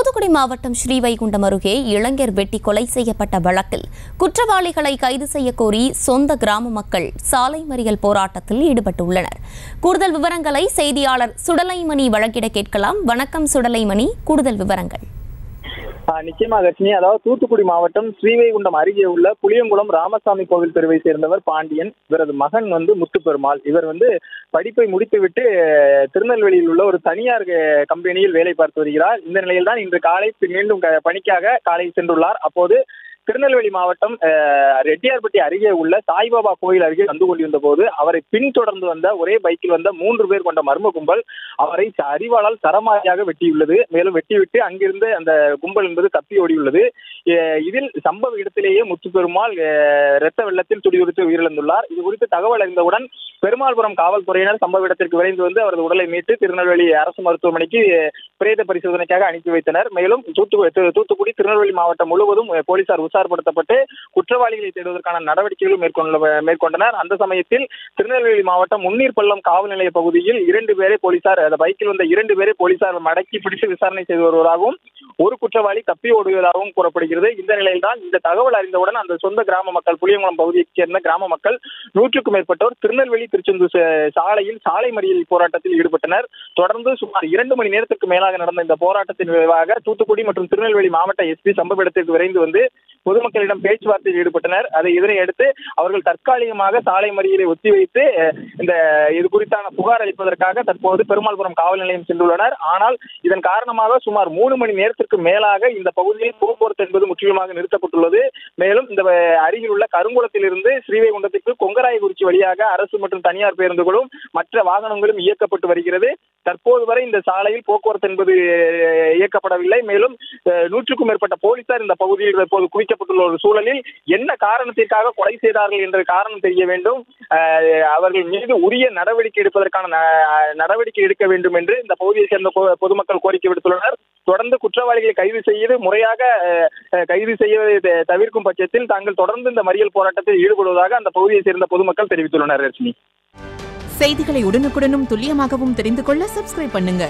தூத்துக்குடி மாவட்டம் ஸ்ரீவைகுண்டம் அருகே இளைஞர் வெட்டி கொலை செய்யப்பட்ட வழக்கில் குற்றவாளிகளை கைது செய்ய கோரி சொந்த கிராம மக்கள் சாலை மறியல் போராட்டத்தில் ஈடுபட்டுள்ளனர். கூடுதல் விவரங்களை செய்தியாளர் சுடலைமணி வழங்கிட கேட்கலாம். வணக்கம் சுடலைமணி, கூடுதல் விவரங்கள். நிச்சயமாக ரஜினி, அதாவது தூத்துக்குடி மாவட்டம் ஸ்ரீவைகுண்டம் அருகே உள்ள புளியங்குளம் ராமசாமி கோவில் தெருவை சேர்ந்தவர் பாண்டியன். இவரது மகன் முத்துப்பெருமாள். இவர் படிப்பை முடித்துவிட்டு திருநெல்வேலியில் உள்ள ஒரு தனியார் கம்பெனியில் வேலை பார்த்து வருகிறார். இந்த நிலையில் தான் இன்று காலை மீண்டும் பணிக்காக காலை சென்றுள்ளார். அப்போது திருநெல்வேலி மாவட்டம் ரெட்டியார்பட்டி அருகே உள்ள சாய்பாபா கோயில் அருகே வந்து கொண்டிருந்த போது அவரை பின்தொடர்ந்து வந்த ஒரே பைக்கில் வந்த 3 பேர் கொண்ட மர்ம கும்பல் அவரை அரிவாளால் சரமாரியாக வெட்டியுள்ளது. மேலும் வெட்டிவிட்டு அங்கிருந்து அந்த கும்பல் என்பது தப்பி ஓடியுள்ளது. இதில் சம்பவ இடத்திலேயே முத்துப்பெருமாள் இரத்த வெள்ளத்தில் துடிதுடித்து உயிரிழந்துள்ளார். இது குறித்து தகவல் அறிந்தவுடன் பெருமாள்புரம் காவல்துறையினர் சம்பவ இடத்திற்கு விரைந்து வந்து அவரது உடலை மீட்டு திருநெல்வேலி அரசு மருத்துவமனைக்கு பிரேத பரிசோதனைக்காக அனுப்பி வைத்தனர். மேலும் தூத்துக்குடி திருநெல்வேலி மாவட்டம் முழுவதும் போலீசார் உஷார்படுத்தப்பட்டு குற்றவாளிகளை தேடுவதற்கான நடவடிக்கைகளும் மேற்கொண்டனர். அந்த சமயத்தில் திருநெல்வேலி மாவட்டம் முன்னீர் பள்ளம் காவல் நிலைய பகுதியில் 2 பேரை போலீசார், அந்த பைக்கில் வந்த 2 பேரை போலீசார் மடக்கி பிடித்து விசாரணை செய்து வருவதாகவும் ஒரு குற்றவாளி தப்பி ஓடுவதாகவும் கூறப்படுகிறது. இந்த நிலையில் தான் இந்த தகவல் அறிந்தவுடன் அந்த சொந்த கிராம மக்கள், புளியங்குளம் பகுதியைச் சேர்ந்த கிராம மக்கள் 100க்கும் மேற்பட்டோர் திருநெல்வேலி திருச்செந்தூர் சாலையில் சாலை மறியல் போராட்டத்தில் ஈடுபட்டனர். தொடர்ந்து சுமார் 2 மணி நேரத்திற்கு மேலாக நடந்த இந்த போராட்டத்தின் விளைவாக தூத்துக்குடி மற்றும் திருநெல்வேலி மாவட்ட எஸ்பி சம்பவ இடத்திற்கு விரைந்து வந்து பொதுமக்களிடம் பேச்சுவார்த்தையில் ஈடுபட்டனர். இதனை அடுத்து அவர்கள் தற்காலிகமாக சாலை மறியலை ஒத்திவைத்து இது குறித்தான புகார் அளிப்பதற்காக தற்போது பெருமாள்புரம் காவல் நிலையம் சென்றுள்ளனர். ஆனால் இதன் காரணமாக சுமார் 3 மணி நேரத்திற்கு மேலாக இந்த பகுதியில் போக்குவரத்து என்பது முற்றிலுமாக நிறுத்தப்பட்டுள்ளது. மேலும் இந்த அருகில் உள்ள கருங்குளத்திலிருந்து ஸ்ரீவைகுண்டத்திற்கு கொங்கராயக்குறிச்சி வழியாக அரசு மற்றும் தனியார் பேருந்துகளும் மற்ற வாகனங்களும் இயக்கப்பட்டு வருகிறது. தற்போது வரை இந்த சாலையில் போக்குவரத்து என்பது இயக்கப்படவில்லை. மேலும் 100க்கும் மேற்பட்ட போலீசார் இந்த பகுதியில் தற்போது குவிக்கப்பட்டுள்ள ஒரு சூழலில் என்ன காரணத்திற்காக கொலை செய்தார்கள் என்ற காரணம் தெரிய வேண்டும். அவர்கள் மீது உரிய நடவடிக்கை எடுப்பதற்கான நடவடிக்கை எடுக்க வேண்டும் என்று இந்த பகுதியை சேர்ந்த பொதுமக்கள் கோரிக்கை விடுத்துள்ளனர். தொடர்ந்து குற்றவாளிகளை கைது செய்து முறையாக கைது செய்வதை தவிர்க்கும் பட்சத்தில் தாங்கள் தொடர்ந்து இந்த மறியல் போராட்டத்தில் ஈடுபடுவதாக அந்த பகுதியை சேர்ந்த பொதுமக்கள் தெரிவித்துள்ளனர். ரஜினி, செய்திகளை உடனுக்குடனும் துல்லியமாகவும் தெரிந்து கொள்ள சப்ஸ்கிரைப் பண்ணுங்க.